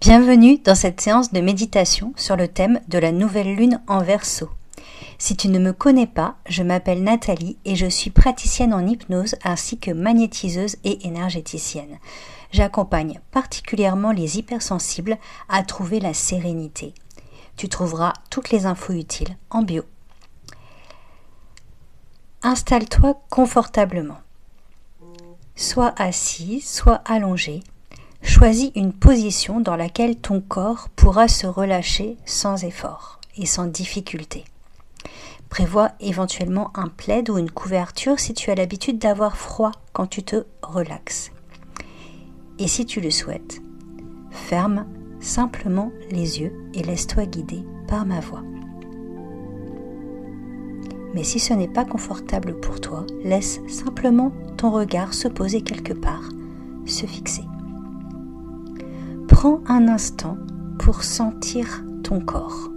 Bienvenue dans cette séance de méditation sur le thème de la nouvelle lune en Verseau. Si tu ne me connais pas, je m'appelle Nathalie et je suis praticienne en hypnose ainsi que magnétiseuse et énergéticienne. J'accompagne particulièrement les hypersensibles à trouver la sérénité. Tu trouveras toutes les infos utiles en bio. Installe-toi confortablement. Sois assis, soit allongé. Choisis une position dans laquelle ton corps pourra se relâcher sans effort et sans difficulté. Prévois éventuellement un plaid ou une couverture si tu as l'habitude d'avoir froid quand tu te relaxes. Et si tu le souhaites, ferme simplement les yeux et laisse-toi guider par ma voix. Mais si ce n'est pas confortable pour toi, laisse simplement ton regard se poser quelque part, se fixer. Prends un instant pour sentir ton corps,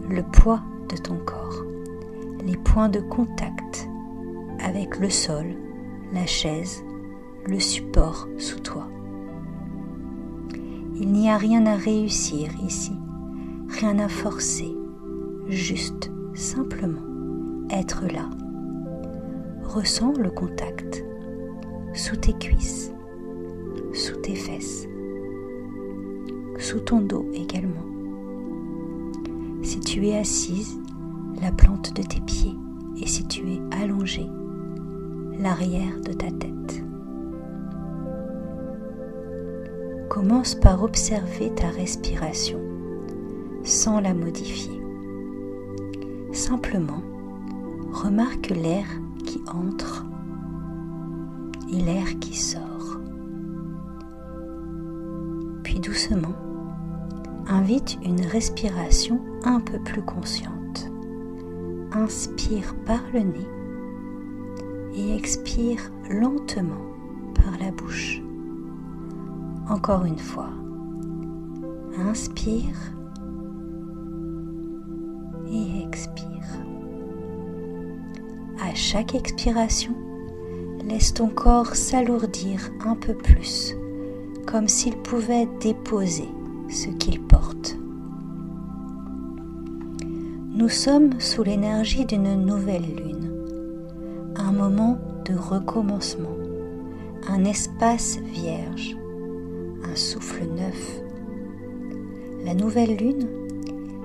le poids de ton corps, les points de contact avec le sol, la chaise, le support sous toi. Il n'y a rien à réussir ici, rien à forcer, juste simplement être là. Ressens le contact sous tes cuisses, sous tes fesses, sous ton dos également. Si tu es assise, la plante de tes pieds, et si tu es allongé, l'arrière de ta tête. Commence par observer ta respiration sans la modifier. Simplement, remarque l'air qui entre et l'air qui sort. Puis doucement, invite une respiration un peu plus consciente. Inspire par le nez et expire lentement par la bouche. Encore une fois, inspire et expire. À chaque expiration, laisse ton corps s'alourdir un peu plus, comme s'il pouvait déposer ce qu'il porte. Nous sommes sous l'énergie d'une nouvelle lune, un moment de recommencement, un espace vierge, un souffle neuf. La nouvelle lune,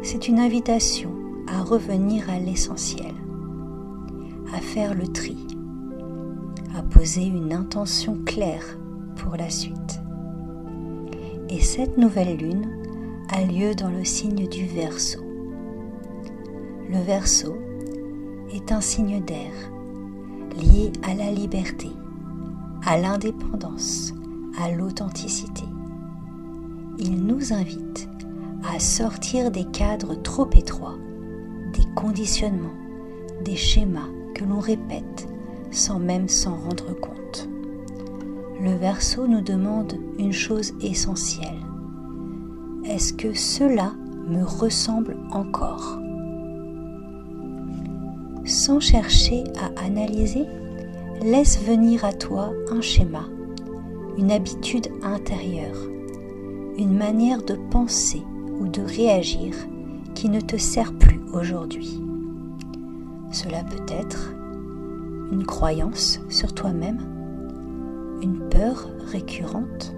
c'est une invitation à revenir à l'essentiel, à faire le tri, à poser une intention claire pour la suite. Et cette nouvelle lune a lieu dans le signe du Verseau. Le Verseau est un signe d'air lié à la liberté, à l'indépendance, à l'authenticité. Il nous invite à sortir des cadres trop étroits, des conditionnements, des schémas que l'on répète sans même s'en rendre compte. Le Verseau nous demande une chose essentielle. Est-ce que cela me ressemble encore ? Sans chercher à analyser, laisse venir à toi un schéma, une habitude intérieure, une manière de penser ou de réagir qui ne te sert plus aujourd'hui. Cela peut être une croyance sur toi-même, une peur récurrente,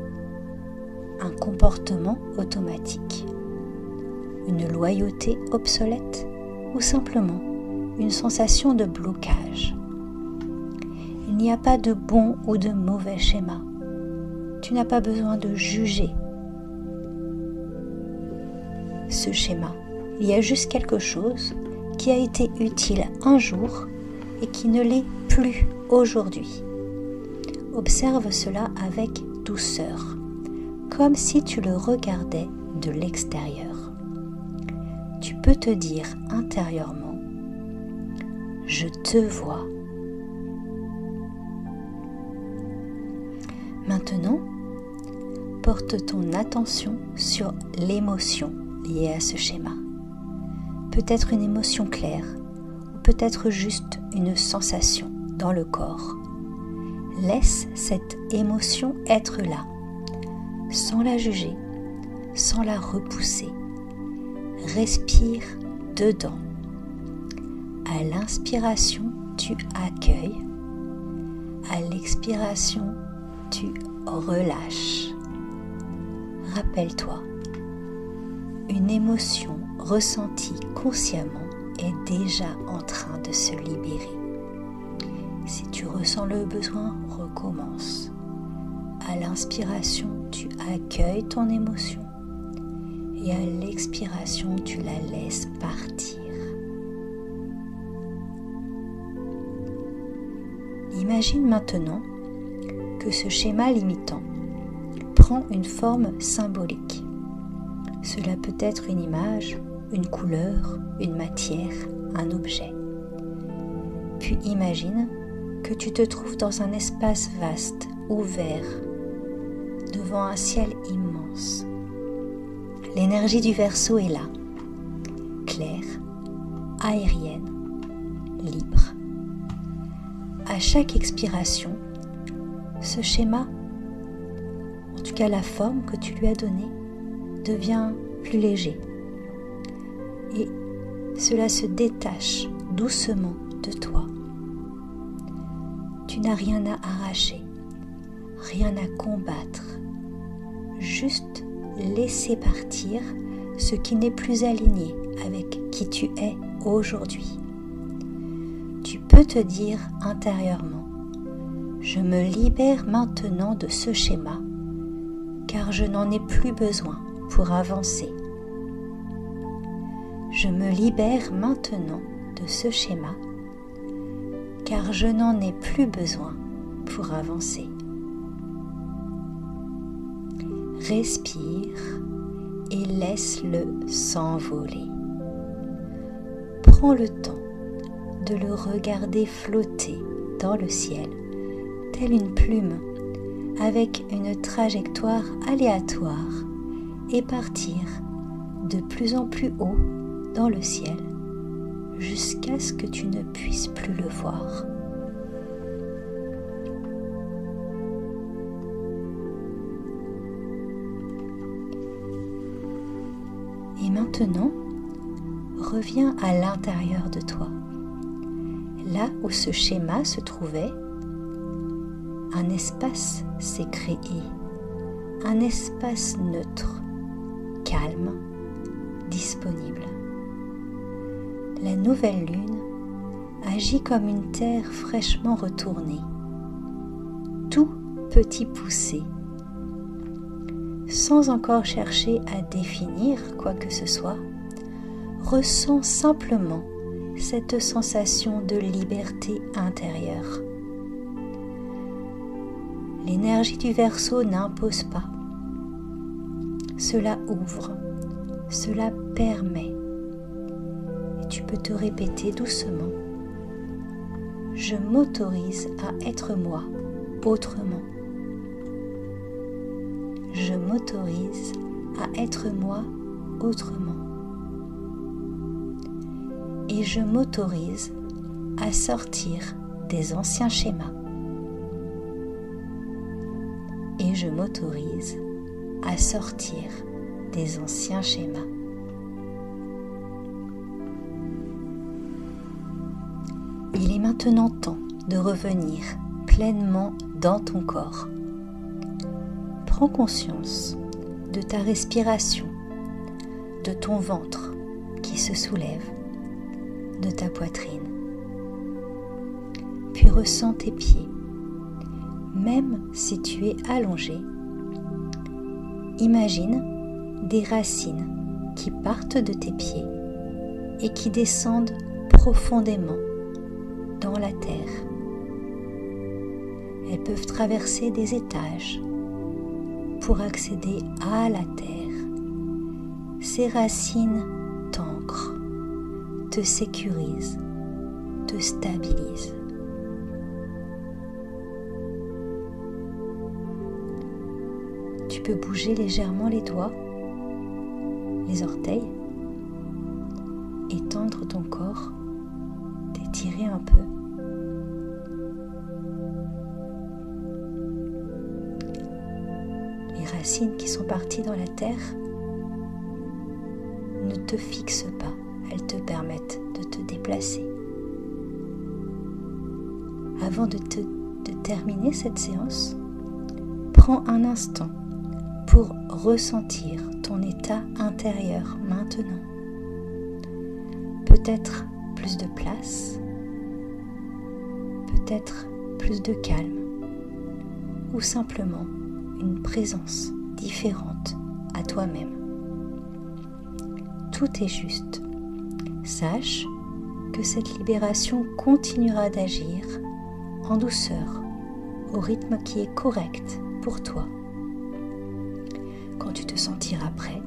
un comportement automatique, une loyauté obsolète ou simplement une sensation de blocage. Il n'y a pas de bon ou de mauvais schéma. Tu n'as pas besoin de juger ce schéma. Il y a juste quelque chose qui a été utile un jour et qui ne l'est plus aujourd'hui. Observe cela avec douceur, comme si tu le regardais de l'extérieur. Tu peux te dire intérieurement « Je te vois ». Maintenant, porte ton attention sur l'émotion liée à ce schéma. Peut-être une émotion claire, ou peut-être juste une sensation dans le corps. Laisse cette émotion être là, sans la juger, sans la repousser. Respire dedans. À l'inspiration, tu accueilles. À l'expiration, tu relâches. Rappelle-toi, une émotion ressentie consciemment est déjà en train de se libérer. Si tu ressens le besoin, recommence. À l'inspiration, tu accueilles ton émotion et à l'expiration, tu la laisses partir. Imagine maintenant que ce schéma limitant prend une forme symbolique. Cela peut être une image, une couleur, une matière, un objet. Puis imagine que tu te trouves dans un espace vaste, ouvert, devant un ciel immense. L'énergie du Verseau est là, claire, aérienne, libre. À chaque expiration, ce schéma, en tout cas la forme que tu lui as donnée, devient plus léger. Et cela se détache doucement de toi. Tu n'as rien à arracher, rien à combattre, juste laisser partir ce qui n'est plus aligné avec qui tu es aujourd'hui. Tu peux te dire intérieurement, je me libère maintenant de ce schéma, car je n'en ai plus besoin pour avancer. Je me libère maintenant de ce schéma, car je n'en ai plus besoin pour avancer. Respire et laisse-le s'envoler. Prends le temps de le regarder flotter dans le ciel, telle une plume, avec une trajectoire aléatoire et partir de plus en plus haut dans le ciel jusqu'à ce que tu ne puisses plus le voir. Et maintenant, reviens à l'intérieur de toi. Là où ce schéma se trouvait, un espace s'est créé, un espace neutre, calme, disponible. La nouvelle lune agit comme une terre fraîchement retournée. Tout peut y pousser, sans encore chercher à définir quoi que ce soit. Ressens simplement cette sensation de liberté intérieure. L'énergie du Verseau n'impose pas. Cela ouvre, cela permet. Et tu peux te répéter doucement. Je m'autorise à être moi autrement. Je m'autorise à être moi autrement. Et je m'autorise à sortir des anciens schémas. Et je m'autorise à sortir des anciens schémas. Il est maintenant temps de revenir pleinement dans ton corps. Prends conscience de ta respiration, de ton ventre qui se soulève, de ta poitrine. Puis ressens tes pieds. Même si tu es allongé, imagine des racines qui partent de tes pieds et qui descendent profondément dans la terre. Elles peuvent traverser des étages pour accéder à la terre. Ces racines t'ancrent, te sécurisent, te stabilisent. Tu peux bouger légèrement les doigts, les orteils, étendre ton corps, t'étirer un peu. Les racines qui sont parties dans la terre ne te fixent pas, elles te permettent de te déplacer. Avant de terminer cette séance, prends un instant pour ressentir ton état intérieur maintenant. Peut-être plus de place, peut-être plus de calme, ou simplement une présence différente à toi-même. Tout est juste. Sache que cette libération continuera d'agir en douceur, au rythme qui est correct pour toi. Quand tu te sentiras prêt,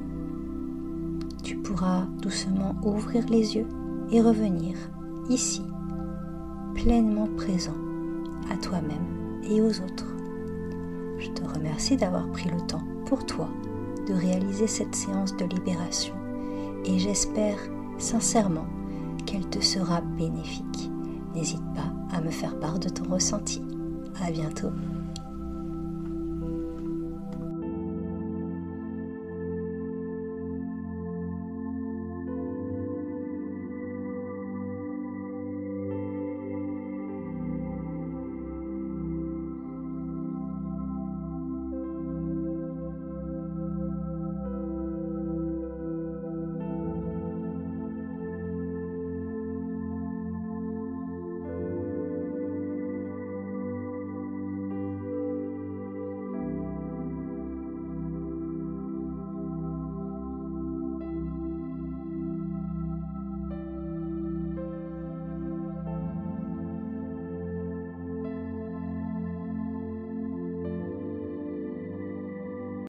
tu pourras doucement ouvrir les yeux et revenir ici, pleinement présent à toi-même et aux autres. Je te remercie d'avoir pris le temps pour toi de réaliser cette séance de libération et j'espère sincèrement qu'elle te sera bénéfique. N'hésite pas à me faire part de ton ressenti. À bientôt.